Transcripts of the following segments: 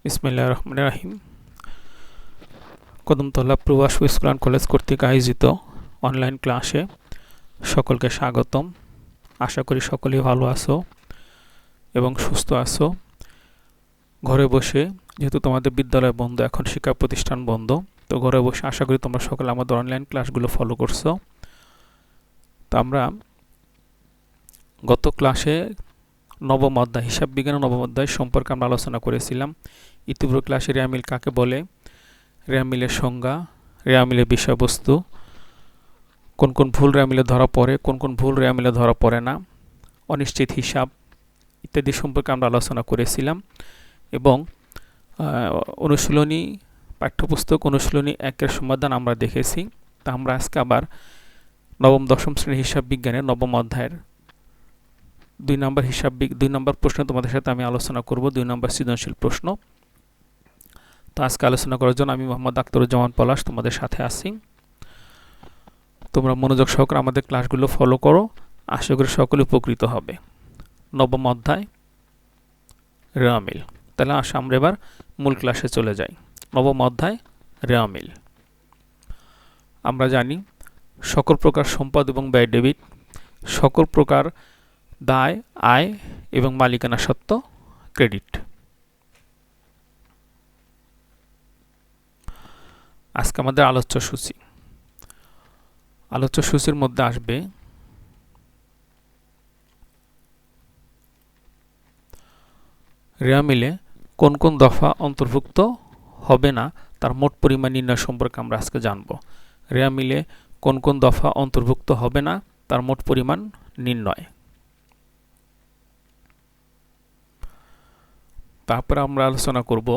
বিসমিল্লাহির রহমানির রহিম। কদমতলা প্রবাস স্কুল অ্যান্ড কলেজ কর্তৃক আয়োজিত অনলাইন ক্লাসে সকলকে স্বাগতম। আশা করি সকলেই ভালো আছো এবং সুস্থ আছো। ঘরে বসে, যেহেতু তোমাদের বিদ্যালয় বন্ধ, এখন শিক্ষা প্রতিষ্ঠান বন্ধ, তো ঘরে বসে আশা করি তোমরা সকলে আমাদের অনলাইন ক্লাসগুলো ফলো করছো। তো আমরা গত ক্লাসে নবম অধ্যায় হিসাব বিজ্ঞানের নবম অধ্যায় সম্পর্কে আমরা আলোচনা করেছিলাম। ইতিপূর্বে ক্লাসে রেওয়া মিল কাকে বলে, রেওয়া মিলের সংজ্ঞা, রেওয়া মিলের বিষয়বস্তু, কোন কোন ভুল রেওয়া মিলে ধরা পড়ে, কোন কোন ভুল রেওয়া মিলে ধরা পড়ে না, অনিশ্চিত হিসাব ইত্যাদি সম্পর্কে আমরা আলোচনা করেছিলাম। এবং অনুশীলনী পাঠ্যপুস্তক অনুশীলনী 1-এর সমাধান আমরা দেখেছি। তা আমরা আজকে আবার নবম দশম শ্রেণীর হিসাব বিজ্ঞানের নবম অধ্যায়ের 2 নম্বর প্রশ্ন তোমাদের সাথে আমি আলোচনা করব। 2 নম্বর সৃজনশীল প্রশ্ন। তো আজকে আলোচনা করার জন্য আমি মোহাম্মদ আখতারুজ্জামান পলাশ তোমাদের সাথে আছি। তোমরা মনোযোগ সহকারে আমাদের ক্লাসগুলো ফলো করো, আশা করি সকলে উপকৃত হবে। নবম অধ্যায় রেওয়া মিল। তাহলে আমরা এবার মূল ক্লাসে চলে যাই। নবম অধ্যায় রেওয়া মিল। আমরা জানি সকল প্রকার সম্পদ এবং ব্যয় ডেবিট, সকল প্রকার দায়, আয় এবং মালিকানা সত্ত্ব ক্রেডিট। আজকে আমাদের আলোচ্য সূচির মধ্যে আসবে রেওয়া মিলে কোন কোন দফা অন্তর্ভুক্ত হবে না তার মোট পরিমাণ নির্ণয় সম্পর্কে আমরা আজকে জানব। রেওয়া মিলে কোন কোন দফা অন্তর্ভুক্ত হবে না তার মোট পরিমাণ নির্ণয়। তারপরে আমরা আলোচনা করব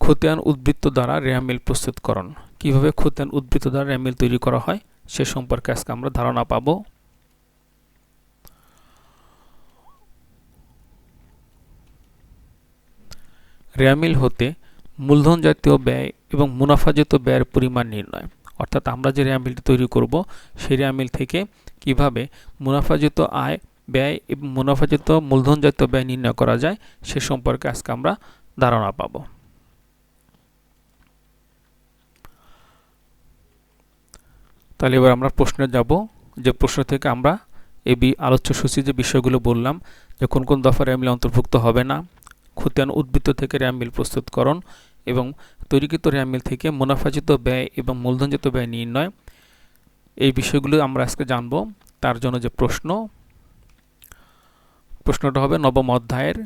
খতিয়ান উদ্বৃত্ত দ্বারা রেওয়া মিল প্রস্তুতকরণ। কিভাবে খতিয়ান উদ্বৃত্ত দ্বারা রেওয়া মিল তৈরি করা হয় সে সম্পর্কে আজকে আমরা ধারণা পাব। রেওয়া মিল হতে মূলধন জাতীয় ব্যয় এবং মুনাফাজাত ব্যয়ের পরিমাণ নির্ণয়। অর্থাৎ আমরা যে রেওয়া মিলটি তৈরি করব সেই রেওয়া মিল থেকে কিভাবে মুনাফাজাত আয়, ব্যয় এবং মুনাফাজাত মূলধন জাতীয় ব্যয় নির্ণয় করা যায় সে সম্পর্কে আজকে আমরা ধারণা পাব। তাহলে এবার আমরা প্রশ্নে যাব, যে প্রশ্ন থেকে আমরা এই আলোচ্য সূচির যে বিষয়গুলো বললাম, যে কোন কোন দফা রেওয়া মিল অন্তর্ভুক্ত হবে না, খতিয়ান উদ্বৃত্ত থেকে রেওয়া মিল প্রস্তুতকরণ এবং তৈরিকৃত রেওয়া মিল থেকে মুনাফাজাত ব্যয় এবং মূলধনজাত ব্যয় নির্ণয়, এই বিষয়গুলো আমরা আজকে জানব। তার জন্য যে প্রশ্নটা হবে নবম অধ্যায়ের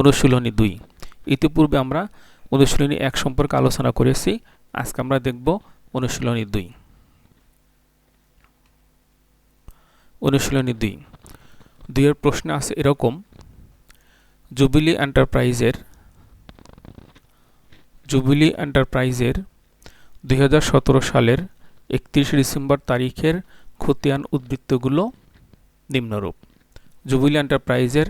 অনুশীলনী 2। ইতিপূর্বে আমরা অনুশীলনী 1 সম্পর্কে আলোচনা করেছি। আজকে আমরা দেখব অনুশীলনী 2। অনুশীলনী 2 এর প্রশ্ন আছে এরকম: জুবিলি এন্টারপ্রাইজের 2017 সালের 31 ডিসেম্বর তারিখের খতিয়ান উদ্বৃত্তগুলো নিম্নরূপ। জুবিলি এন্টারপ্রাইজের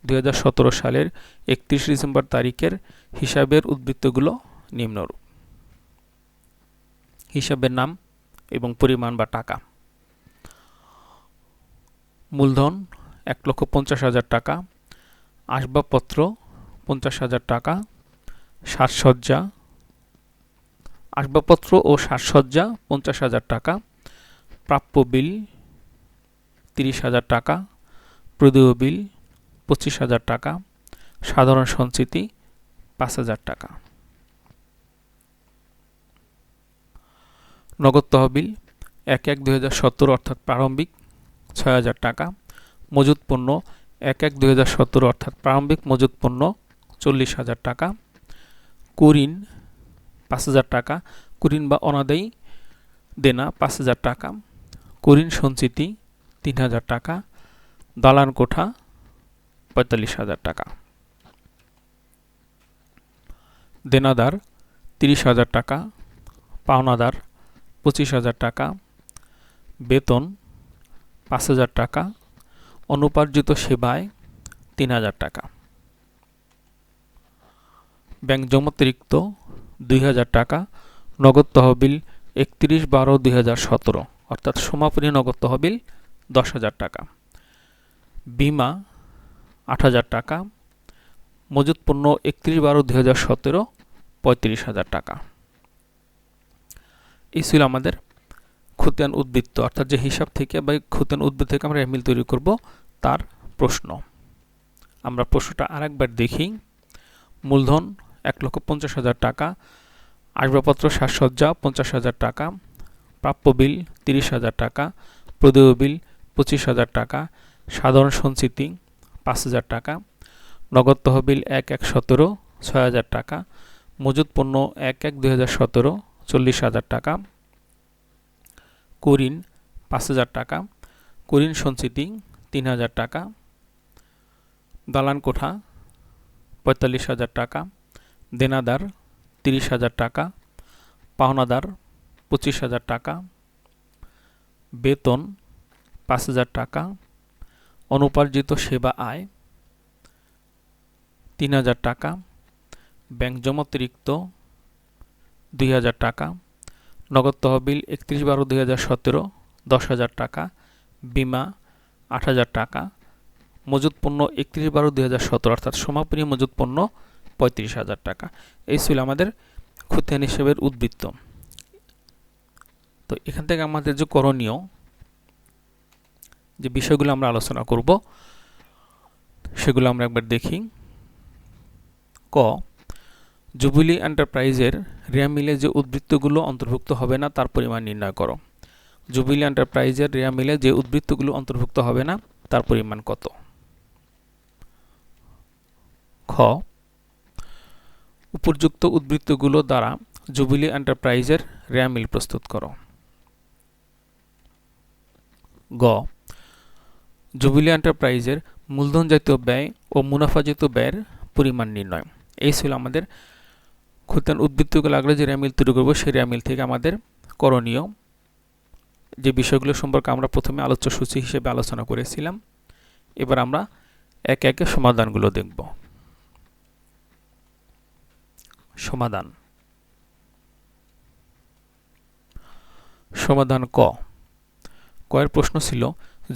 2017 সালের 31 ডিসেম্বর তারিখের হিসাবের উদ্বৃত্তগুলো নিম্নরূপ। হিসাবের নাম এবং পরিমাণ বা টাকা: মূলধন 1,50,000 টাকা, আসবাবপত্র 50,000 টাকা, সাজসজ্জা, আসবাবপত্র ও সাজসজ্জা 50,000 টাকা, প্রাপ্য বিল 30,000 টাকা, প্রদেয় বিল 25,000 টাকা, সাধারণ সঞ্চিতি 5,000 টাকা। নগদ তহবিল 1/1/2017 অর্থাৎ প্রারম্ভিক 6,000 টাকা। মজুত পণ্য 1/1/2017 অর্থাৎ প্রারম্ভিক মজুত পণ্য 40,000 টাকা। কুঋণ 5,000 টাকা, কুঋণ বা অনাদায়ী দেনা 5,000 টাকা। কুঋণ সঞ্চিতি 3,000 টাকা। দালান কোঠা 45,000 টাকা। দেনাদার 30,000 টাকা, পাওনাদার 25,000 টাকা, বেতন 5,000 টাকা, অনুপার্জিত সেবায় 3,000 টাকা। ব্যাংক জমাতিরিক্ত 2,000 টাকা। নগদ তহবিল 31/12/2017 অর্থাৎ সমাপনী নগদ তহবিল 10,000 টাকা। বীমা 8,000 টাকা। মজুত পণ্য 31/12/2017 35,000 টাকা। এই ছিল আমাদের খতিয়ান উদ্বৃত্ত, অর্থাৎ যে হিসাব থেকে বা খতিয়ান উদ্বৃত্ত থেকে আমরা রেমিল তৈরি করব তার প্রশ্ন। আমরা প্রশ্নটা আরেকবার দেখি। মূলধন 1,50,000 টাকা, আসবাবপত্র সাজসজ্জা 50,000 টাকা, প্রাপ্য বিল 30,000 টাকা, প্রদেয় বিল 25,000 টাকা, সাধারণ সঞ্চিতি 5,000 টাকা, নগদ তহবিল 1/1/17 6,000 টাকা, মজুত পণ্য 1/1/2017 40,000 টাকা, কুরিন 5,000 টাকা, কুরিন সঞ্চিতি 3,000 টাকা, দালান কোঠা 45,000 টাকা, দেনাদার 30,000 টাকা, পাওনাদার 25,000 টাকা, বেতন 5,000 টাকা, অনুপার্জিত সেবা আয় 3,000 টাকা, ব্যাংক জমা অতিরিক্ত 2,000 টাকা, নগদ তহবিল 31/12/2017 10,000 টাকা, বিমা 8,000 টাকা, মজুত পণ্য 31/12/2017 অর্থাৎ সমাপনী মজুত পণ্য 35,000 টাকা। এই ছিল আমাদের খতিয়ান হিসেবের উদ্বৃত্ত। তো এখান থেকে আমাদের যে করণীয় যে বিষয়গুলো আমরা আলোচনা করব সেগুলো আমরা একবার দেখি। ক, জুবিলি এন্টারপ্রাইজের রেয়া মিলে যে উদ্বৃত্তগুলো অন্তর্ভুক্ত হবে না তার পরিমাণ নির্ণয় করো। জুবিলি এন্টারপ্রাইজের রেয়া মিলে যে উদ্বৃত্তগুলো অন্তর্ভুক্ত হবে না তার পরিমাণ কত? খ, উপযুক্ত উদ্বৃত্তগুলো দ্বারা জুবিলি এন্টারপ্রাইজের রেয়া মিল প্রস্তুত করো। গ, জুবিলি এন্টারপ্রাইজের মূলধন জাতীয় ব্যয় ও মুনাফা জাতীয় ব্যয়ের পরিমাণ নির্ণয়। এই ছিল আমাদের খতিয়ান উদ্বৃত্তগুলো লাগলে যে রেয়া মিল তৈরি করবো সেই রেয়া মিল থেকে আমাদের করণীয় যে বিষয়গুলো সম্পর্কে আমরা প্রথমে আলোচ্য সূচি হিসেবে আলোচনা করেছিলাম। এবার আমরা একে একে সমাধানগুলো দেখব। সমাধান। সমাধান ক। কয়ের প্রশ্ন ছিল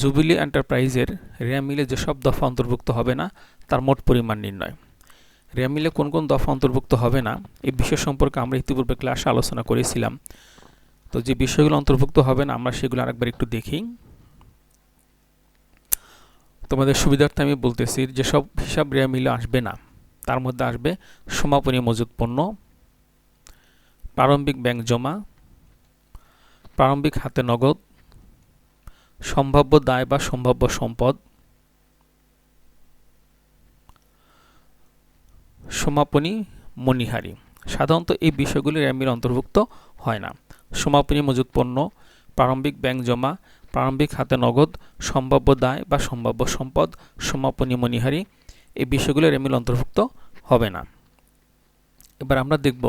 জুবিলি এন্টারপ্রাইজের রেয়া মিলে যেসব দফা অন্তর্ভুক্ত হবে না তার মোট পরিমাণ নির্ণয়। রেয়া মিলে কোন কোন দফা অন্তর্ভুক্ত হবে না এই বিষয় সম্পর্কে আমরা ইতিপূর্বে ক্লাসে আলোচনা করেছিলাম। তো যে বিষয়গুলো অন্তর্ভুক্ত হবে না আমরা সেগুলো আরেকবার একটু দেখি। তোমাদের সুবিধার্থে আমি বলতেছি যেসব হিসাব রেয়া মিলে আসবে না তার মধ্যে আসবে সমাপনী মজুত পণ্য, প্রারম্ভিক ব্যাংক জমা, প্রারম্ভিক হাতে নগদ, সম্ভাব্য দায় বা সম্ভাব্য সম্পদ, সমাপনী মণিহারি। সাধারণত এই বিষয়গুলি রেয়া মিলে অন্তর্ভুক্ত হয় না। সমাপনী মজুত পণ্য, প্রারম্ভিক ব্যাংক জমা, প্রারম্ভিক হাতে নগদ, সম্ভাব্য দায় বা সম্ভাব্য সম্পদ, সমাপনী মণিহারি এই বিষয়গুলো রেয়া মিলে অন্তর্ভুক্ত হবে না। এবার আমরা দেখব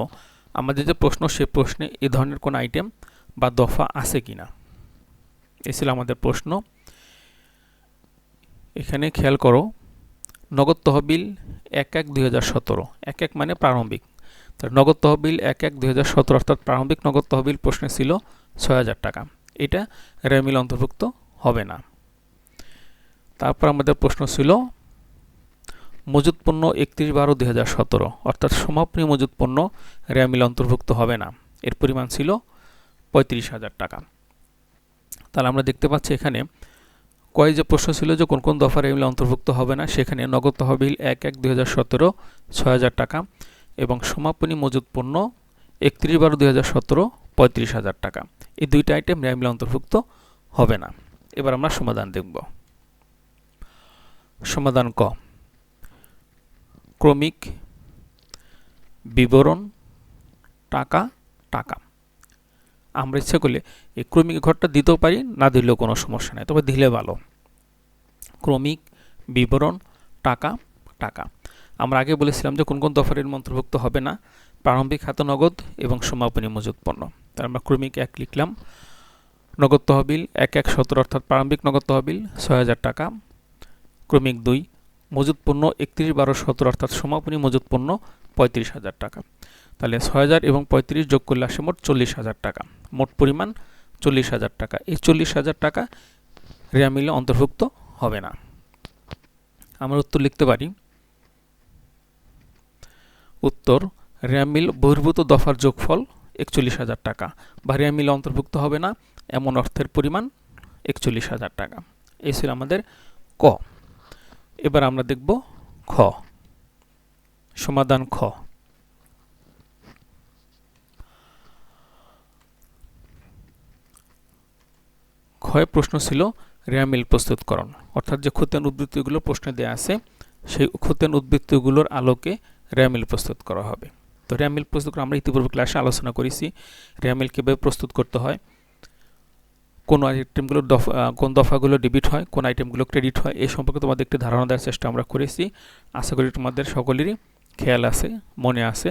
আমাদের যে প্রশ্ন সেই প্রশ্নে এই ধরনের কোন আইটেম বা দফা আছে কিনা। এই ছিল আমাদের প্রশ্ন। এখানে খেয়াল করো নগদ তহবিল 1/1/2017 1/1 মানে প্রারম্ভিক। তার নগদ তহবিল 1/1/2017 অর্থাৎ প্রারম্ভিক নগদ তহবিল প্রশ্নে ছিল 6,000 টাকা। এটা রেয়া মিলে অন্তর্ভুক্ত হবে না। তারপর আমাদের প্রশ্ন ছিল মজুত পণ্য 31/12/2017 অর্থাৎ সমাপনী মজুত পণ্য রেয়া মিলে অন্তর্ভুক্ত হবে না। এর পরিমাণ ছিল 35,000 টাকা। তাহলে আমরা দেখতে পাচ্ছি এখানে কয় যে প্রশ্ন ছিল যে কোন কোন দফা রেয়া মিলে অন্তর্ভুক্ত হবে না, সেখানে নগদ তহবিল 1/1/2017 6,000 টাকা এবং সমাপনী মজুত পণ্য 31/12/2017 35,000 টাকা। এই দুইটা আইটেম রেয়া মিলে অন্তর্ভুক্ত হবে না। এবার আমরা সমাধান দেখব। সমাধান ক। ক্রমিক বিবরণ টাকা টাকা। আমরা ইচ্ছা করলে এই ক্রমিক ঘরটা দিতেও পারি, না দিলেও কোনো সমস্যা নেই, তবে দিলে ভালো। ক্রমিক বিবরণ টাকা টাকা। আমরা আগে বলেছিলাম যে কোন কোন দফার এর অন্তর্ভুক্ত হবে না, প্রারম্ভিক হাতে নগদ এবং সমাপনী মজুত পণ্য। তার আমরা ক্রমিক 1 লিখলাম। নগদ তহবিল 1/1/17 অর্থাৎ প্রারম্ভিক নগদ তহবিল 6,000 টাকা। ক্রমিক 2 মজুত পণ্য 31/12/17 অর্থাৎ সমাপনী মজুত পণ্য 35,000 টাকা। তাহলে 6,000 এবং 35 যোগ করলে আসে মোট 40,000 টাকা। মোট পরিমাণ 40,000 টাকা। এই 40,000 টাকা রেয়া মিলে অন্তর্ভুক্ত হবে না। আমরা উত্তর লিখতে পারি উত্তর, র্যামিল বহির্ভূত দফার যোগফল ৪১,০০০ টাকা, বা র্যামিল অন্তর্ভুক্ত হবে না এমন অর্থের পরিমাণ ৪১,০০০ টাকা। এই ছিল আমাদের ক। এবার আমরা দেখব খ। সমাধান খ। ক্ষয় প্রশ্ন ছিল র্যামিল প্রস্তুতকরণ, অর্থাৎ যে ক্ষুদ্রায়ন উদ্বৃত্তগুলো প্রশ্নে দেওয়া আছে সেই ক্ষুদ্রায়ন উদ্বৃত্তগুলোর আলোকে র্যামিল প্রস্তুত করা হবে। তো র্যামিল প্রস্তুত করে আমরা ইতিপূর্বে ক্লাসে আলোচনা করেছি র্যামিল কীভাবে প্রস্তুত করতে হয়, কোন আইটেমগুলো কোন দফাগুলো ডেবিট হয়, কোন আইটেমগুলো ক্রেডিট হয়, এই সম্পর্কে তোমাদের একটি ধারণা দেওয়ার চেষ্টা আমরা করেছি। আশা করি তোমাদের সকলেরই খেয়াল আছে, মনে আছে।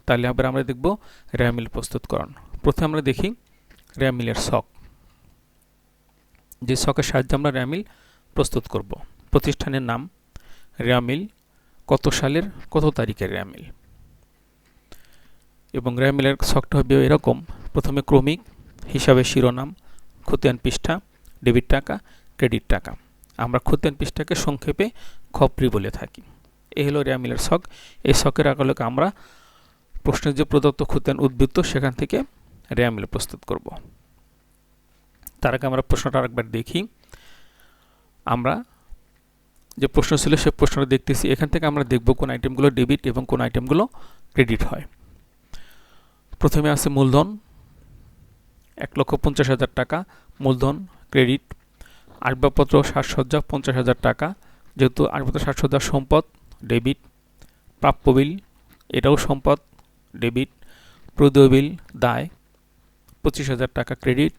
তাহলে আবার আমরা দেখব র্যামিল প্রস্তুতকরণ। প্রথমে আমরা দেখি র্যামিলের ছক, যে ছকের সাহায্যে আমরা র্যামিল প্রস্তুত করব। প্রতিষ্ঠানের নাম, র্যামিল, কত সালের কত তারিখের র্যামিল। এবং র্যামিলের ছকটা হবে এরকম, প্রথমে ক্রমিক, হিসাবে শিরোনাম, খতিয়ান পৃষ্ঠা, ডেবিট টাকা, ক্রেডিট টাকা। আমরা খতিয়ান পৃষ্ঠাকে সংক্ষেপে খপ্রি বলে থাকি। এই হলো র্যামিলের ছক। এই ছকের আলোকে আমরা প্রশ্নের যে প্রদত্ত খতিয়ান উদ্বৃত্ত সেখান থেকে র্যামিল প্রস্তুত করব। তার আগে আমরা প্রশ্নটা আরেকবার দেখি। আমরা যে প্রশ্ন ছিল সে প্রশ্নটা দেখতেছি। এখান থেকে আমরা দেখব কোন আইটেমগুলো ডেবিট এবং কোন আইটেমগুলো ক্রেডিট হয়। প্রথমে আছে মূলধন ১,৫০,০০০ টাকা, মূলধন ক্রেডিট। আসবাবপত্র সাজসজ্জা ৫০,০০০ টাকা, যেহেতু আসবাবপত্র সাজসজ্জা সম্পদ, ডেবিট। প্রাপ্য বিল, এটাও সম্পদ, ডেবিট। প্রদেয় বিল দায় ২৫,০০০ টাকা, ক্রেডিট।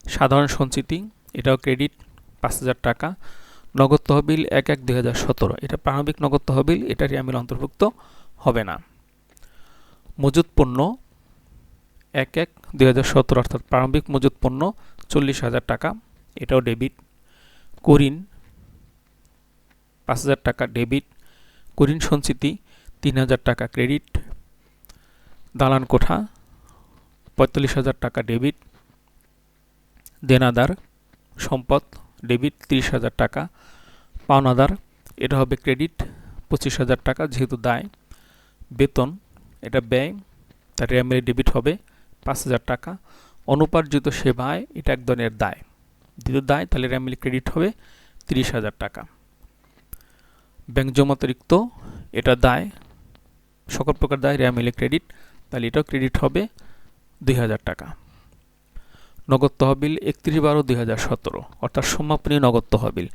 সাধারণ সঞ্চিতি, এটাও ক্রেডিট, ৫,০০০ টাকা। নগদ তহবিল ১/১/২০১৭, এটা প্রারম্ভিক নগদ তহবিল, এটা র্যামিল অন্তর্ভুক্ত হবে না। মজুত পণ্য ১/১/২০১৭, অর্থাৎ প্রারম্ভিক মজুত পণ্য ৪০,০০০ টাকা, এটাও ডেবিট। কুঋণ ৫,০০০ টাকা, ডেবিট। কুঋণ সঞ্চিতি ৩,০০০ টাকা, ক্রেডিট। দালান কোঠা ৪৫,০০০ টাকা, ডেবিট। দেনাদার সম্পদ, ডেবিট, ৩০,০০০ টাকা। পাওনাদার, এটা হবে ক্রেডিট, ২৫,০০০ টাকা, যেহেতু দায়। বেতন, এটা ব্যয়, তার র্যামিলে ডেবিট হবে ৫,০০০ টাকা। অনুপার্জিত সেবায়, এটা এক ধরনের দায়, যেহেতু দায় তাহলে র্যামিলে ক্রেডিট হবে ৩০,০০০ টাকা। ব্যাংক জমাতিরিক্ত, এটা দায়, সকল প্রকার দায়, র্যামিলে ক্রেডিট, তাহলে এটাও ক্রেডিট হবে ২,০০০ টাকা। নগদ তহবিল ৩১/১২/২০১৭, অর্থাৎ সমাপনী নগদ তহবিল।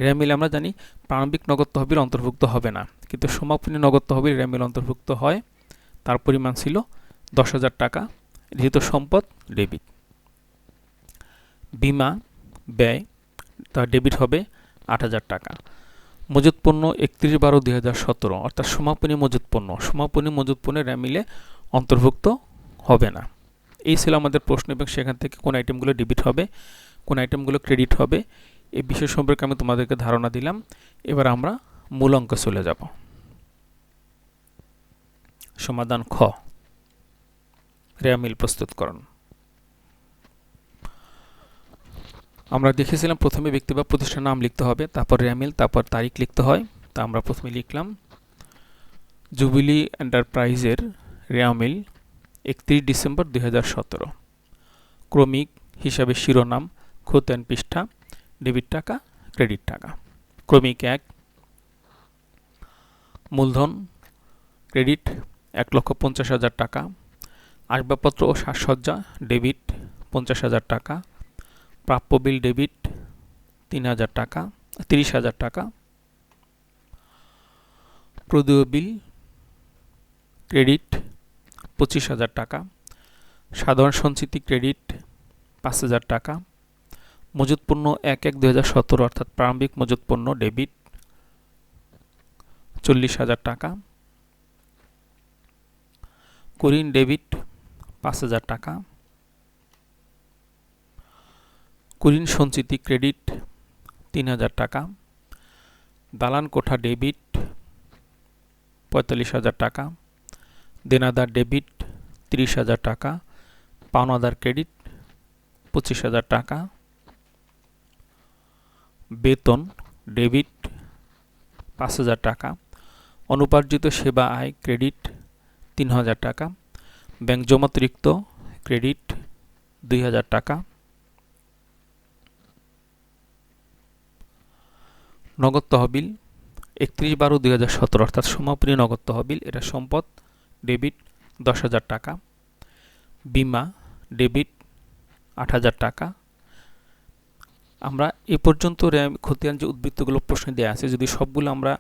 র্যামিল আমরা জানি প্রারম্ভিক নগদ তহবিল অন্তর্ভুক্ত হবে না, কিন্তু সমাপনী নগদ তহবিল র্যামিল অন্তর্ভুক্ত হয়। তার পরিমাণ ছিল ১০,০০০ টাকা, যেহেতু সম্পদ, ডেবিট। বিমা ব্যয়, তার ডেবিট হবে ৮,০০০ টাকা। মজুত পণ্য ৩১/১২/২০১৭, অর্থাৎ সমাপনী মজুত পণ্য। সমাপনী মজুত পণ্যের র্যামিলে অন্তর্ভুক্ত হবে না। এই ছিল আমাদের প্রশ্ন, এবং সেখান থেকে কোন আইটেমগুলো ডেবিট হবে, কোন আইটেমগুলো ক্রেডিট হবে, এই বিষয় সম্পর্কে আমি তোমাদেরকে ধারণা দিলাম। এবার আমরা মূল অঙ্কে চলে যাব। সমাধান খ, র্যামিল প্রস্তুতকরণ। আমরা দেখেছিলাম প্রথমে ব্যক্তি বা প্রতিষ্ঠানের নাম লিখতে হবে, তারপর র্যামিল, তারপর তারিখ লিখতে হয়। তা আমরা প্রথমে লিখলাম জুবিলি এন্টারপ্রাইজের র্যামিল ৩১ ডিসেম্বর ২০১৭। ক্রমিক, হিসাবে শিরোনাম, খতিয়ান পৃষ্ঠা, ডেবিট টাকা, ক্রেডিট টাকা। ক্রমিক ১, মূলধন ক্রেডিট ১,৫০,০০০ টাকা। আসবাবপত্র ও সাজসজ্জা ডেবিট ৫০,০০০ টাকা। প্রাপ্য বিল ডেবিট ৩০,০০০ টাকা। প্রদেয় বিল ক্রেডিট ২৫,০০০ টাকা। সাধারণ সঞ্চিতি ক্রেডিট ৫,০০০ টাকা। মজুত পণ্য ১/১/২০১৭, অর্থাৎ প্রারম্ভিক মজুত পণ্য, ডেবিট ৪০,০০০ টাকা। কুঋণ ডেবিট ৫,০০০ টাকা। কুঋণ সঞ্চিতি ক্রেডিট ৩,০০০ টাকা। দালান কোঠা ডেবিট ৪৫,০০০ টাকা। দেনাদার ডেবিট ৩০,০০০ টাকা। পাওনাদার ক্রেডিট ২৫,০০০ টাকা। বেতন ডেবিট ৫,০০০ টাকা। অনুপার্জিত সেবা আয় ক্রেডিট ৩,০০০ টাকা, ব্যাংক জমাতিরিক্ত ক্রেডিট ২,০০০ টাকা, নগদ তহবিল ৩১/১২/২০১৭ অর্থাৎ সমাপনী নগদ তহবিল, এটা সম্পদ, ডেবিট ১০,০০০ টাকা, বিমা ডেবিট ৮,০০০ টাকা। আমরা এ পর্যন্ত খতিয়ান যে উদ্বৃত্তগুলো প্রশ্নে দেওয়া আছে, যদি সবগুলো আমরা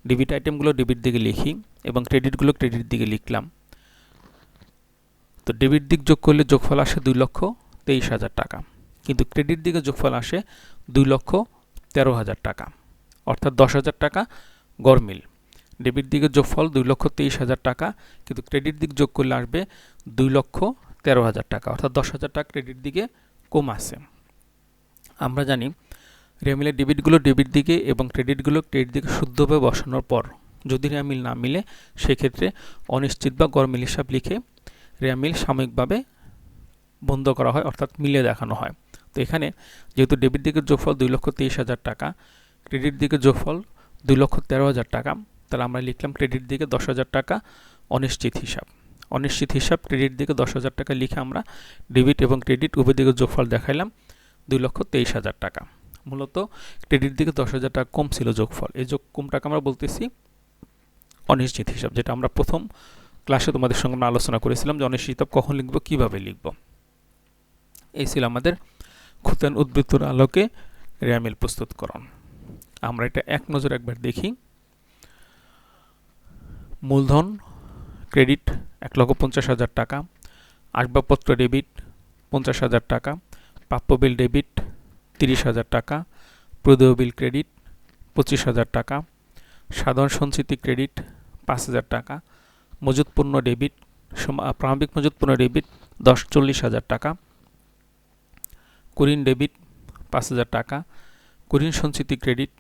ডেবিট আইটেমগুলো ডেবিট দিকে লিখি এবং ক্রেডিটগুলো ক্রেডিট দিকে লিখলাম, তো ডেবিট দিক যোগ করলে যোগফল আসে ২,২৩,০০০ টাকা, কিন্তু ক্রেডিট দিকে যোগফল আসে ২,১৩,০০০ টাকা, অর্থাৎ ১০,০০০ টাকা গরমিল। ডেবিট দিকে যোগফল ২,২৩,০০০ টাকা, কিন্তু ক্রেডিট দিক যোগ করলে আসবে ২,১৩,০০০ টাকা, অর্থাৎ ১০,০০০ টাকা ক্রেডিট দিকে কম আছে। আমরা জানি রেমিলের ডেবিটগুলো ডেবিট দিকে এবং ক্রেডিটগুলো ক্রেডিট দিকে শুদ্ধভাবে বসানোর পর যদি রেমিল না মিলে, সেক্ষেত্রে অনিশ্চিত বা গরমিল হিসাব লিখে রেমিল সাময়িকভাবে বন্ধ করা হয়, অর্থাৎ মিলে দেখানো হয়। তো এখানে যেহেতু ডেবিট দিকের যোগফল ২,২৩,০০০ টাকা, ক্রেডিট দিকের যোগফল ২,১৩,০০০ টাকা, তাহলে আমরা লিখলাম ক্রেডিট দিকে ১০,০০০ টাকা অনিশ্চিত হিসাব। অনিশ্চিত হিসাব ক্রেডিট দিকে ১০,০০০ টাকা লিখে আমরা ডেবিট এবং ক্রেডিট উভয় দিকের যোগফল দেখাইলাম ২,২৩,০০০ টাকা। মূলত ক্রেডিট দিকে ১০,০০০ টাকা কম ছিল যোগফল, এই কমটাকে আমরা বলতেছি অনিশ্চিত হিসাব, যেটা আমরা প্রথম ক্লাসে তোমাদের সঙ্গে আমরা আলোচনা করেছিলাম যে অনিশ্চিত হিসাব কখন লিখব, কিভাবে লিখব। এই ছিল আমাদের খতিয়ান উদ্বৃত্তর আলোকে রেমিল প্রস্তুতকরণ। আমরা এটা এক নজর একবার দেখি। মূলধন ক্রেডিট ১,৫০,০০০ টাকা, আসবাবপত্র ডেবিট ৫০,০০০ টাকা, প্রাপ্য বিল ডেবিট ৩০,০০০ টাকা, প্রদেয় বিল ক্রেডিট ২৫,০০০ টাকা, সাধারণ সঞ্চিতি ক্রেডিট ৫,০০০ টাকা, মজুত পণ্য ডেবিট প্রারম্ভিক মজুত পণ্য ডেবিট ৪০,০০০ টাকা, কুরিন ডেবিট ৫,০০০ টাকা, কুরিন সঞ্চিতি ক্রেডিট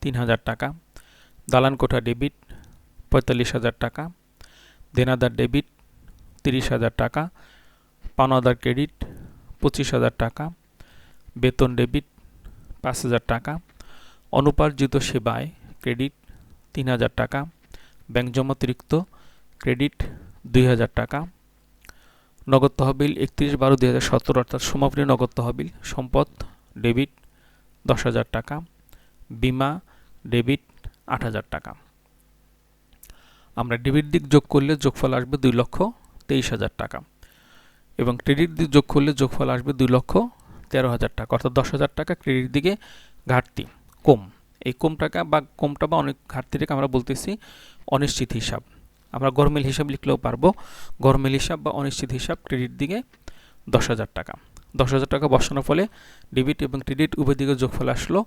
৩,০০০ টাকা, দালান কোঠা ডেবিট ৪৫,০০০ টাকা, দেনাদার ডেবিট ৩০,০০০ টাকা, পাওনাদার ক্রেডিট ২৫,০০০ টাকা, বেতন ডেবিট ৫,০০০ টাকা, অনুপার্জিত সেবায় ক্রেডিট ৩,০০০ টাকা, ব্যাংক জমাতিরিক্ত ক্রেডিট ২,০০০ টাকা, নগদ তহবিল ৩১/১২/২০১৭ অর্থাৎ সমাপনী নগদ তহবিল সম্পদ ডেবিট ১০,০০০ টাকা, বিমা ডেবিট ৮,০০০ টাকা। আমরা ডেবিট দিক যোগ করলে যোগফল আসবে ২,২৩,০০০ টাকা এবং ক্রেডিট দিক যোগ করলে যোগফল আসবে ২,১৩,০০০ টাকা, অর্থাৎ ১০,০০০ টাকা ক্রেডিট দিকে ঘাটতি কম। এই কম টাকা বা কমটা বা অনেক ঘাটতিটাকে আমরা বলতেছি অনিশ্চিত হিসাব। আমরা গরমিল হিসাব লিখলেও পারবো। গরমিল হিসাব বা অনিশ্চিত হিসাব ক্রেডিট দিকে ১০,০০০ টাকা। ১০,০০০ টাকা বসানোর ফলে ডেবিট এবং ক্রেডিট উভয় দিকের যোগফল আসলো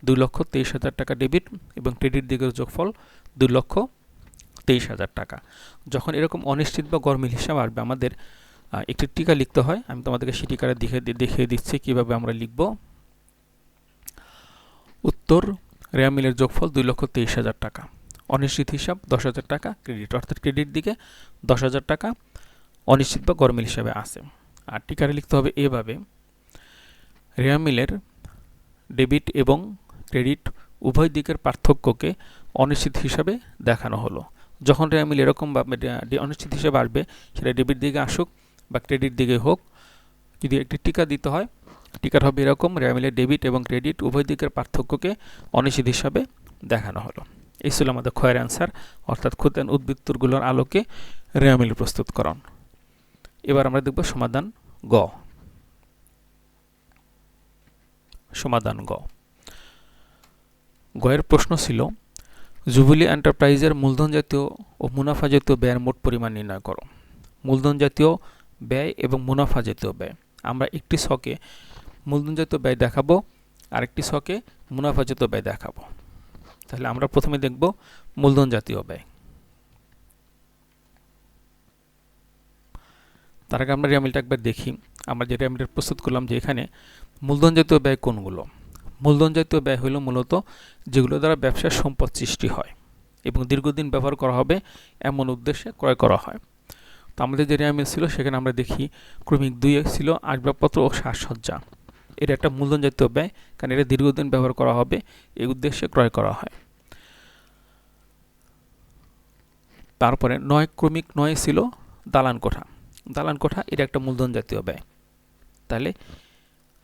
২,২৩,০০০ টাকা ডেবিট এবং ক্রেডিট দিকের যোগফল ২,২৩,০০০ টাকা। যখন এরকম অনিশ্চিত বা গরমিল হিসাব আসবে, আমাদের একটি টিকা লিখতে হয়। আমি তোমাদেরকে সেই টিকাটা দেখিয়ে দিচ্ছি কিভাবে আমরা লিখব। উত্তর রেয়ামিলের যোগফল ২,২৩,০০০ টাকা, অনিশ্চিত হিসাব ১০,০০০ টাকা ক্রেডিট, অর্থাৎ ক্রেডিট দিকে ১০,০০০ টাকা অনিশ্চিত বা গরমিল হিসাবে আছে। আর টিকাটা লিখতে হবে এভাবে, রেয়ামিলের ডেবিট এবং ক্রেডিট উভয় দিকের পার্থক্যকে অনিশ্চিত হিসাবে দেখানো হলো। যখন রেয়ামিল এরকমভাবে অনিশ্চিত হিসাবে আসবে, সেটা ডেবিট দিকে আসুক বা ক্রেডিট দিকে হোক, যদি একটি টিকা দিতে হয়, টিকাটা হবে এরকম, রেয়ামিলের ডেবিট এবং ক্রেডিট উভয় দিকের পার্থক্যকে অনিশ্চিত হিসাবে দেখানো হলো। এই ছিল আমাদের ক্ষয়ের অ্যান্সার, অর্থাৎ খতিয়ান উদ্বৃত্তগুলোর আলোকে রেয়ামিল প্রস্তুতকরণ। এবার আমরা দেখব সমাধান গ। সমাধান গ। গয়ের প্রশ্ন ছিল, জুবিলি এন্টারপ্রাইজের মূলধন জাতীয় ও মুনাফা জাতীয় ব্যয়ের মোট পরিমাণ নির্ণয় করো। মূলধন জাতীয় ব্যয় এবং মুনাফা জাতীয় ব্যয়। আমরা একটি ছকে মূলধন জাতীয় ব্যয় দেখাবো, আরেকটি ছকে মুনাফা জাতীয় ব্যয় দেখাবো। তাহলে আমরা প্রথমে দেখব মূলধন জাতীয় ব্যয়। তার আগে আমরা রেয়ামিলটা একবার দেখি। আমরা যে রেয়ামিলটা প্রস্তুত করলাম, যে এখানে মূলধন জাতীয় ব্যয় কোনগুলো? মূলধন জাতীয় ব্যয় হলো মূলত যেগুলো দ্বারা ব্যবসার সম্পদ সৃষ্টি হয় এবং দীর্ঘদিন ব্যবহার করা হবে এমন উদ্দেশ্যে ক্রয় করা হয়। তো আমাদের যে রেয়ামিল ছিল, সেখানে আমরা দেখি ক্রমিক 2 ছিল আসবাবপত্র ও সাজসজ্জা। এটা একটা মূলধন জাতীয় ব্যয়, কারণ এটা দীর্ঘদিন ব্যবহার করা হবে এই উদ্দেশ্যে ক্রয় করা হয়। তারপরে 9 ক্রমিক 9 ছিল দালান কোঠা। দালান কোঠা এটা একটা মূলধন জাতীয় ব্যয়। তাহলে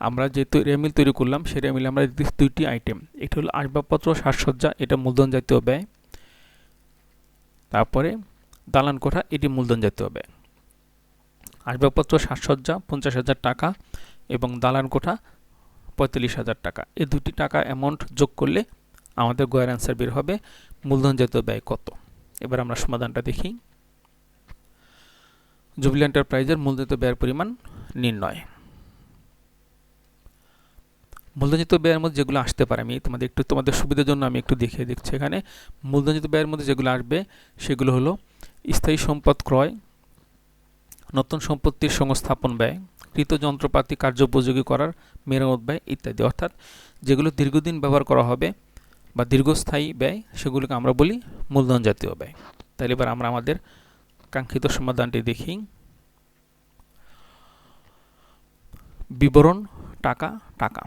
আমরা যে রেমিল তৈরি করলাম সেই রেমিলে আমরা দুইটি আইটেম, এটা হলো আসবাবপত্র সাজসজ্জা, এটা মূলধন জাতীয় ব্যয়। তারপরে দালান কোঠা, এটি মূলধন জাতীয় ব্যয়। আসবাবপত্র সাজসজ্জা 50,000 টাকা এবং দালান কোঠা 45,000 টাকা। এই দুটি টাকা অ্যামাউন্ট যোগ করলে আমাদের গয়ের অ্যান্সার বের হবে মূলধন জাতীয় ব্যয় কত। এবার আমরা সমাধানটা দেখি। জুবিলি এন্টারপ্রাইজের মূলধন জাতীয় ব্যয়ের পরিমাণ নির্ণয়। মূলধন জাতীয় ব্যয়ের মধ্যে যেগুলো আসতে পারে, আমি তোমাদের সুবিধার জন্য আমি একটু দেখিয়ে দিচ্ছি। এখানে মূলধন জাতীয় ব্যয়ের মধ্যে যেগুলো আসবে সেগুলো হলো স্থায়ী সম্পদ ক্রয়, নতুন সম্পত্তির সংস্থাপন ব্যয়, কৃত যন্ত্রপাতি কার্যোপযোগী করার মেরামত ব্যয় ইত্যাদি। অর্থাৎ যেগুলো দীর্ঘদিন ব্যবহার করা হবে বা দীর্ঘস্থায়ী ব্যয় সেগুলোকে আমরা বলি মূলধন জাতীয় ব্যয়। তাহলে এবার আমরা আমাদের কাঙ্ক্ষিত সমাধানটি দেখি। বিবরণ টাকা টাকা।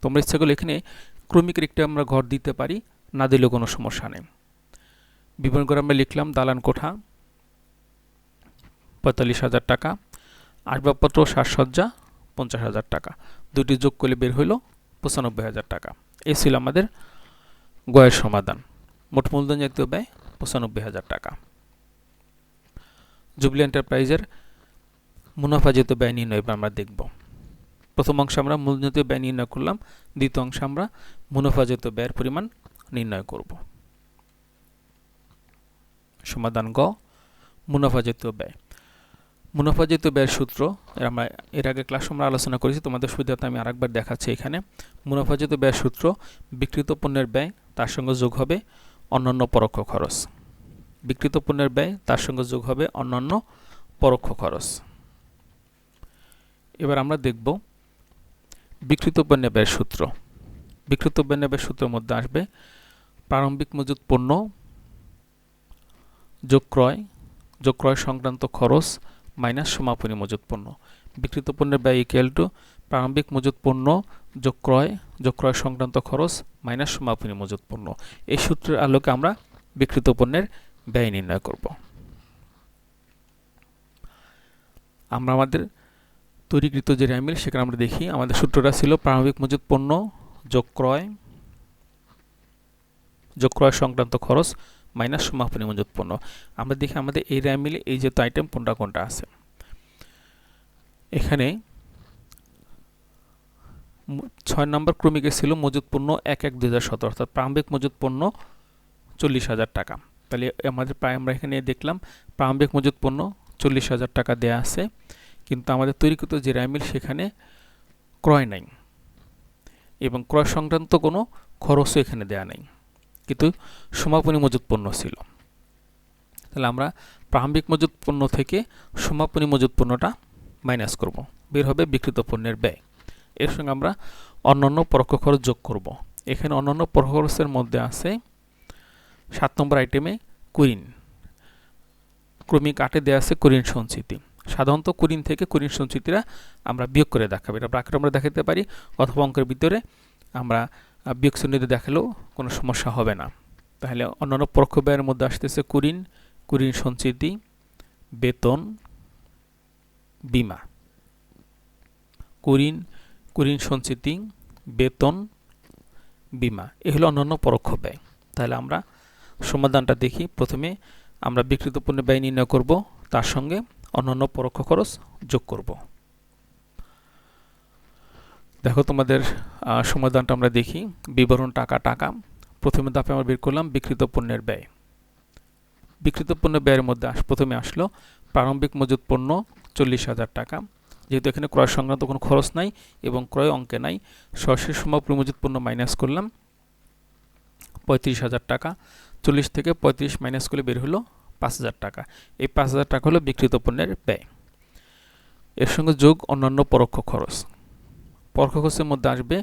তোমরা ইচ্ছা করলে এখানে ক্রমিকের একটি আমরা ঘর দিতে পারি, না দিলেও কোনো সমস্যা নেই। বিবরণ করে আমরা লিখলাম দালান কোঠা 45,000 টাকা, আসবাবপত্র সাজসজ্জা 50,000 টাকা। দুটি যোগ করলে বের হইল 95,000 টাকা। এই ছিল আমাদের গয়ের সমাধান। মোট মূলধন জাতীয় ব্যয় 95,000 টাকা। জুবিলি এন্টারপ্রাইজের মুনাফা জাতীয় ব্যয় নির্ণয় এবার আমরা দেখব। প্রথম অংশে আমরা মূলধন জাতীয় ব্যয় নির্ণয় করলাম, দ্বিতীয় অংশে আমরা মুনাফা জাতীয় ব্যয়ের পরিমাণ নির্ণয় করব। সমাধান গ, মুনাফা জাতীয় ব্যয়। মুনাফা জাতীয় ব্যয়ের সূত্র আমরা এর আগে ক্লাসে আমরা আলোচনা করেছি, তোমাদের সুবিধাতে আমি আরেকবার দেখাচ্ছি। এখানে মুনাফা জাতীয় ব্যয়ের সূত্র বিক্রিত পণ্যের ব্যয়, তার সঙ্গে যোগ হবে অন্যান্য পরোক্ষ খরচ। বিক্রিত পণ্যের ব্যয়, তার সঙ্গে যোগ হবে অন্যান্য পরোক্ষ খরচ। এবার আমরা দেখব বিক্রিত পণ্যের ব্যয়ের সূত্র। বিক্রিত পণ্যের ব্যয়ের সূত্রের মধ্যে আসবে প্রারম্ভিক মজুত পণ্য যোগ ক্রয় সংক্রান্ত খরচ মাইনাস সমাপনী মজুত পণ্য। বিক্রিত পণ্যের ব্যয় ইকুয়াল টু প্রারম্ভিক মজুত পণ্য যোগ ক্রয় সংক্রান্ত খরচ মাইনাস সমাপনী মজুত পণ্য। এই সূত্রের আলোকে আমরা বিক্রিত পণ্যের ব্যয় নির্ণয় করব। আমরা আমাদের তৈরিকৃত যে রেমিল সেখানে আমরা দেখি আমাদের সূত্রটা ছিল প্রারম্ভিক মজুত পণ্য যোগ ক্রয় সংক্রান্ত খরচ মাইনাস সমাপনী মজুত পণ্য। আমরা দেখি আমাদের এই রেমিলে এই যে আইটেম কোনটা কোনটা আছে। এখানে 6 নম্বর ক্রমিকে ছিল মজুত পণ্য 1/1/2017, অর্থাৎ প্রারম্ভিক মজুত পণ্য 40,000 টাকা। তাহলে আমাদের প্রায় আমরা এখানে দেখলাম প্রারম্ভিক মজুত পণ্য 40,000 টাকা দেয়া আছে, কিন্তু আমাদের তৈরিকৃত যে রেমিল সেখানে ক্রয় নাই এবং ক্রয় সংক্রান্ত কোনো খরচও এখানে দেয়া নাই, কিন্তু সমাপনী মজুত পণ্য ছিল। তাহলে আমরা প্রারম্ভিক মজুত পণ্য থেকে সমাপনী মজুত পণ্যটা মাইনাস করব, বের হবে বিক্রিত পণ্যের ব্যয়। এর সঙ্গে আমরা অন্যান্য পরোক্ষ খরচ যোগ করব। এখানে অন্যান্য পরোক্ষ খরচের মধ্যে আছে 7 নম্বর আইটেমে কুরিন। ক্রমিক 8-এ দেওয়া আছে কুরিন সঞ্চিতি। সাধারণত কুরিন থেকে কুরিন সঞ্চিতিরা আমরা বিয়োগ করে দেখাবো। এটা ব্র্যাকেটে আমরা দেখাতে পারি অথবা অঙ্কের ভিতরে আমরা বিয়োগ চিহ্নিত দেখালেও কোনো সমস্যা হবে না। তাহলে অন্যান্য পরোক্ষ ব্যয়ের মধ্যে আসতেছে কুরিন সঞ্চিতি, বেতন, বীমা। কুরিন সঞ্চিতি, বেতন, বীমা, এ হলো অন্যান্য পরোক্ষ ব্যয়। তাহলে আমরা সমাধানটা দেখি। প্রথমে আমরা বিক্রিত পণ্যের ব্যয় নির্ণয় করব, তার সঙ্গে অন্যান্য পরোক্ষ খরচ যোগ করব। দেখো তোমাদের সমাধানটা আমরা দেখি। বিবরণ টাকা টাকা। প্রথমে ধাপে আমরা বের করলাম বিক্রিত পণ্যের ব্যয়। বিক্রিত পণ্যের ব্যয়ের মধ্যে প্রথমে আসলো প্রারম্ভিক মজুত পণ্য 40,000 টাকা। যেহেতু এখানে ক্রয় সংক্রান্ত কোনো খরচ নাই এবং ক্রয় অঙ্কে নাই, সরাসরি সমাপনী মজুত পণ্য মাইনাস করলাম 35,000 টাকা। 40 থেকে 35 মাইনাস করলে বের হলো 5,000 টাকা। এই 5,000 টাকা হলো বিক্রিত পণ্যের ব্যয়। এর সঙ্গে যোগ অন্যান্য পরোক্ষ খরচ। পরোক্ষ খরচের মধ্যে আসবে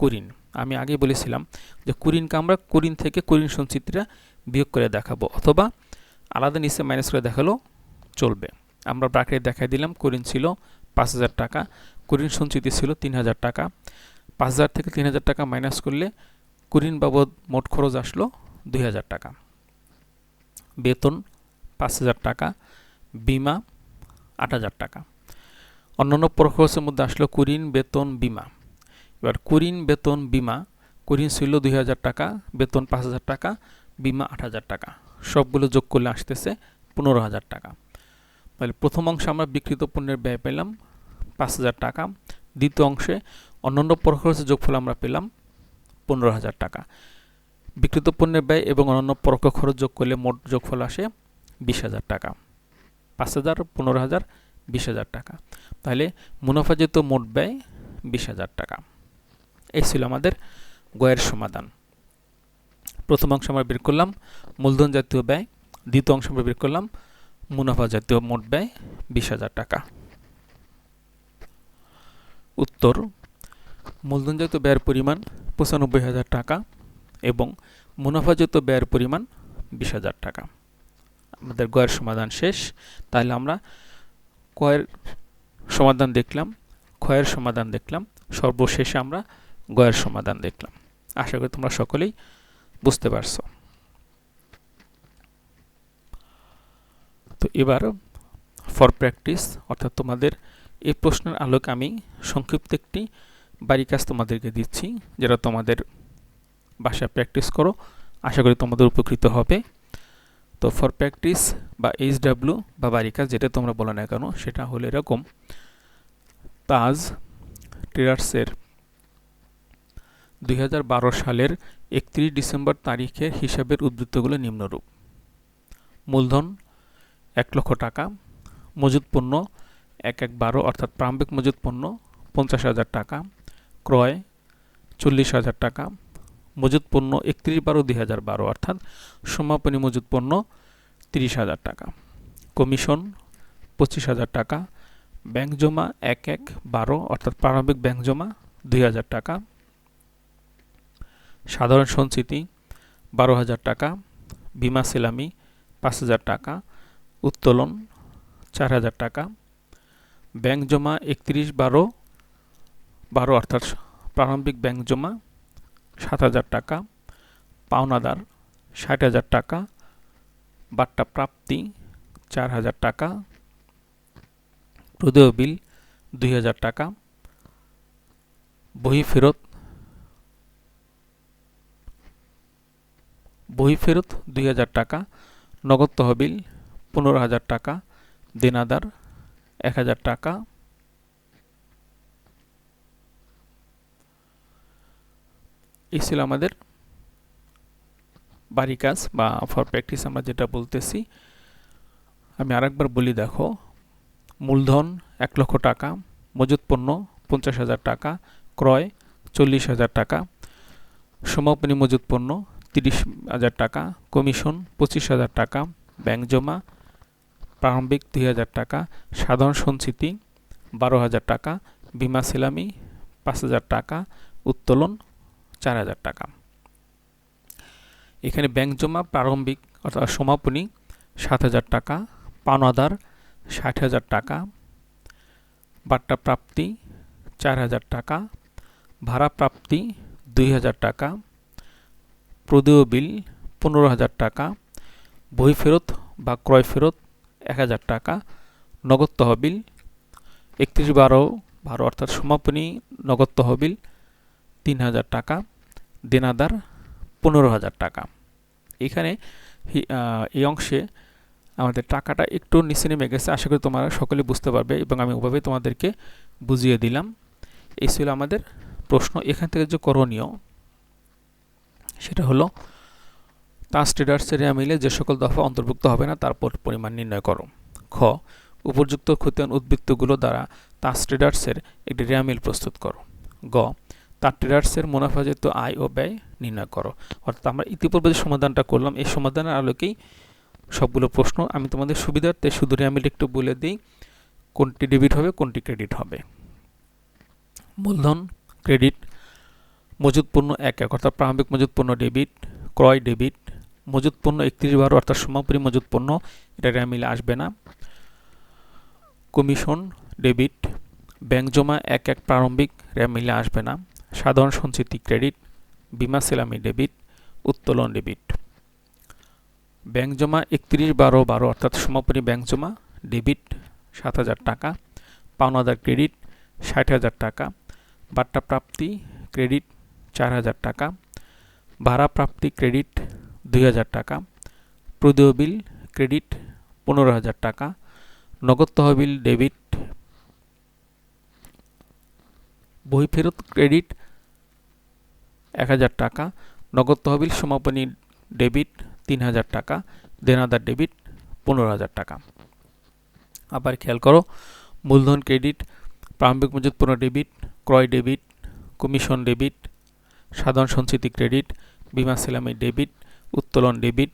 কুরিন। আমি আগে বলেছিলাম যে কুরিনকে আমরা কুরিন থেকে কুরিন সঞ্চিতিটা বিয়োগ করে দেখাবো, অথবা আলাদা নিচে মাইনাস করে দেখালেও চলবে। আমরা ব্র্যাকেটে দেখাই দিলাম কুরিন ছিল 5,000 টাকা, কুরিন সঞ্চিতি ছিল 3,000 টাকা। 5,000 থেকে 3,000 টাকা মাইনাস করলে কুরিন বাবদ মোট খরচ আসলো 2,000 টাকা। বেতন 5,000 টাকা, বিমা 8,000 টাকা। অন্যান্য খরচের মধ্যে আসলো কুরিন, বেতন, বিমা। এবার কুরিন, বেতন, বিমা, কুরিন ছিল 2,000 টাকা, বেতন 5,000 টাকা, বিমা 8,000 টাকা, সবগুলো যোগ করলে আসতেছে 15,000 টাকা। তাহলে প্রথম অংশে আমরা বিক্রিত পণ্যের ব্যয় পেলাম 5,000 টাকা, দ্বিতীয় অংশে অন্যান্য খরচের যোগফল আমরা পেলাম 15,000 টাকা। বিক্রিত পণ্যের ব্যয় এবং অন্যান্য পরোক্ষ খরচ যোগ করলে মোট যোগফল আসে 20,000 টাকা। 5,000, 15,000, 20,000 টাকা। তাহলে মুনাফাজিত মোট ব্যয় 20,000 টাকা। এই ছিল আমাদের গয়ের সমাধান। প্রথম অংশ আমরা বের করলাম মূলধন জাতীয় ব্যয়, দ্বিতীয় অংশ আমরা বের করলাম মুনাফা জাতীয় মোট ব্যয় 20,000 টাকা। উত্তর: মূলধন জাতীয় ব্যয়ের পরিমাণ 95,000 টাকা এবং মুনাফাজাত ব্যয়ের পরিমাণ 20,000 টাকা। আমাদের গয়ের সমাধান শেষ। তাহলে আমরা কয়ের সমাধান দেখলাম, ক্ষয়ের সমাধান দেখলাম, সর্বশেষে আমরা গয়ের সমাধান দেখলাম। আশা করি তোমরা সকলেই বুঝতে পারছো। তো এবার ফর প্র্যাকটিস, অর্থাৎ তোমাদের এই প্রশ্নের আলোকে আমি সংক্ষিপ্ত একটি বাড়ি কাজ তোমাদেরকে দিচ্ছি, যেটা তোমাদের বাসায় প্র্যাকটিস করো, আশা করি তোমাদের উপকৃত হবে। তো ফর প্র্যাকটিস বা HW বা বাড়ি কাজ যেটা তোমরা বলো না কেন, সেটা হলো এরকম: তাজ ট্রেডার্সের 2012 সালের 31 ডিসেম্বর তারিখের হিসাবের উদ্ধৃতগুলো নিম্নরূপ। মূলধন 1 লক্ষ টাকা, মজুত পণ্য 11/12 অর্থাৎ প্রারম্ভিক মজুত পণ্য 50,000 টাকা, ক্রয় 40,000 টাকা, মজুত পণ্য 31/12/2012 অর্থাৎ সমাপনী মজুত পণ্য 30,000 টাকা, কমিশন 25,000 টাকা, ব্যাংক জমা 1/1/12 অর্থাৎ প্রারম্ভিক ব্যাংক জমা 2,000 টাকা, সাধারণ সঞ্চিতি 12,000 টাকা, বিমা সেলামি 5,000 টাকা, উত্তোলন 4,000 টাকা, ব্যাংক জমা 31/12 অর্থাৎ প্রারম্ভিক ব্যাংক জমা 7,000 টাকা, পাওনাদার 60,000 টাকা, বাট্টা প্রাপ্তি 4,000 টাকা, প্রদেয় বিল 2,000 টাকা, বহি ফেরত 2,000 টাকা, নগদ তহবিল 15,000 টাকা, দেনাদার 1,000 টাকা। এই ছিল আমাদের বাড়ি কাজ বা ফর প্র্যাকটিস আমরা যেটা বলতেছি। আমি আরেকবার বলি, দেখো: মূলধন 1 লক্ষ টাকা, মজুত পণ্য 50,000 টাকা, ক্রয় 40,000 টাকা, সমাপনী মজুত পণ্য 30,000 টাকা, কমিশন 25,000 টাকা, ব্যাংক জমা প্রারম্ভিক 2,000 টাকা, সাধারণ সঞ্চিতি 12,000 টাকা, বিমা সেলামি 5,000 টাকা, উত্তোলন 4,000 টাকা। এখানে ব্যাংক জমা প্রারম্ভিক অর্থাৎ সমাপনী 7,000 টাকা, পাওনাদার 60,000 টাকা, বাট্টা প্রাপ্তি 4,000 টাকা, ভাড়া প্রাপ্তি 2,000 টাকা, প্রদেয় বিল 15,000 টাকা, বই ফেরত বা ক্রয় ফেরত 1,000 টাকা, নগদ তহবিল 31/12 অর্থাৎ সমাপনী নগদ তহবিল 3,000 টাকা, দেনাদার 15,000 টাকা। এখানে এই অংশে আমাদের টাকাটা একটু নিচে নেমে গেছে, আশা করি তোমরা সকলে বুঝতে পারবে এবং আমি ওভাবে তোমাদেরকে বুঝিয়ে দিলাম। এই ছিল আমাদের প্রশ্ন। এখান থেকে যে করণীয় সেটা হলো তাজ ট্রেডার্সের রেয়ামিলে যে সকল দফা অন্তর্ভুক্ত হবে না তার পরিমাণ নির্ণয় করো। খ, উপযুক্ত খতিয়ান উদ্বৃত্তগুলো দ্বারা তাজ ট্রেডার্সের একটি রেয়ামিল প্রস্তুত করো। গ, তাজ ট্রেডার্সের মুনাফাজাত আয় ও ব্যয় নির্ণয় করো। অর্থাৎ আমরা ইতিপূর্বে যে সমাধানটা করলাম এই সমাধানের আলোকেই সবগুলো প্রশ্ন। আমি তোমাদের সুবিধার্থে শুধু রেয়ামিল একটু বলে দিই, কোনটি ডেবিট হবে কোনটি ক্রেডিট হবে। মূলধন ক্রেডিট, মজুত পণ্য 1/1 অর্থাৎ প্রারম্ভিক মজুত পণ্য ডেবিট, ক্রয় ডেবিট, মজুত পণ্য 31/12 অর্থাৎ সমাপনী মজুত পণ্য, এটা রেয়ামিলে আসবে না। কমিশন ডেবিট, ব্যাংক জমা 1/1 প্রারম্ভিক রেয়ামিলে আসবে না। সাধারণ সঞ্চিতি ক্রেডিট, বিমা সেলামি ডেবিট, উত্তোলন ডেবিট। ব্যাংক জমা 31/12/12 অর্থাৎ সমাপনী ব্যাংক জমা ডেবিট 7,000 টাকা, পাওনাদার ক্রেডিট 60,000 টাকা, বাট্টা প্রাপ্তি ক্রেডিট 4,000 টাকা, ভাড়া প্রাপ্তি ক্রেডিট 2,000 টাকা, প্রদেয় বিল ক্রেডিট 15,000 টাকা, নগদ তহবিল ডেবিট, বই ফেরত ক্রেডিট 1,000 টাকা, নগদ তহবিল সমাপনী ডেবিট 3,000 টাকা, দেনাদার ডেবিট 15,000 টাকা। আবার খেয়াল করো, মূলধন ক্রেডিট, প্রারম্ভিক মজুত পণ্য ডেবিট, ক্রয় ডেবিট, কমিশন ডেবিট, সাধারণ সঞ্চিতি ক্রেডিট, বিমা সেলামি ডেবিট, উত্তোলন ডেবিট,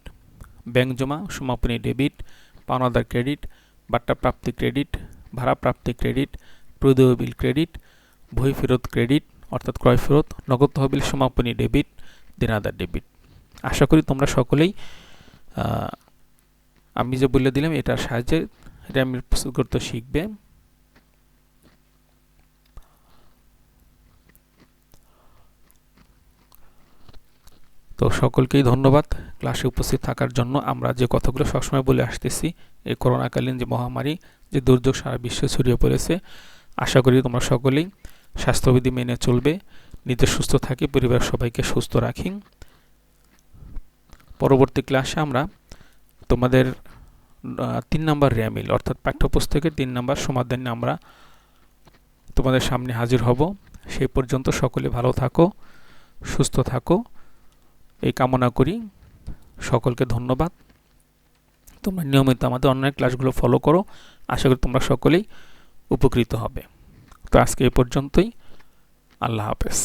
ব্যাংক জমা সমাপনী ডেবিট, পাওনাদার ক্রেডিট, বাট্টা প্রাপ্তি ক্রেডিট, ভাড়া প্রাপ্তি ক্রেডিট, প্রদেয় বিল ক্রেডিট, বই ফেরত ক্রেডিট অর্থাৎ ক্রয় ফেরত, নগদ তহবিল সমাপনী ডেবিট, দেনাদার ডেবিট। আশা করি তোমরা সকলেই আমি যে বলে দিলাম এটার সাহায্যে র্যামিল প্রস্তুত করতে শিখবে। তো সকলকেই ধন্যবাদ ক্লাসে উপস্থিত থাকার জন্য। আমরা যে কথাগুলো সবসময় বলে আসতেছি, এই করোনাকালীন যে মহামারী, যে দুর্যোগ সারা বিশ্বে ছড়িয়ে পড়েছে, আশা করি তোমরা সকলেই স্বাস্থ্যবিধি মেনে চলবে, নিজে সুস্থ থাকি, পরিবারের সবাইকে সুস্থ রাখি। পরবর্তী ক্লাসে আমরা তোমাদের 3 নম্বর র্যামিল অর্থাৎ পাঠ্যপুস্তকের 3 নম্বর সমাধান নিয়ে আমরা তোমাদের সামনে হাজির হব। সেই পর্যন্ত সকলে ভালো থাকো, সুস্থ থাকো এই কামনা করি। সকলকে ধন্যবাদ। তোমরা নিয়মিত আমাদের অনলাইন ক্লাসগুলো ফলো করো, আশা করি তোমরা সকলেই উপকৃত হবে। তো আজকে এই পর্যন্তই। আল্লাহ হাফেজ।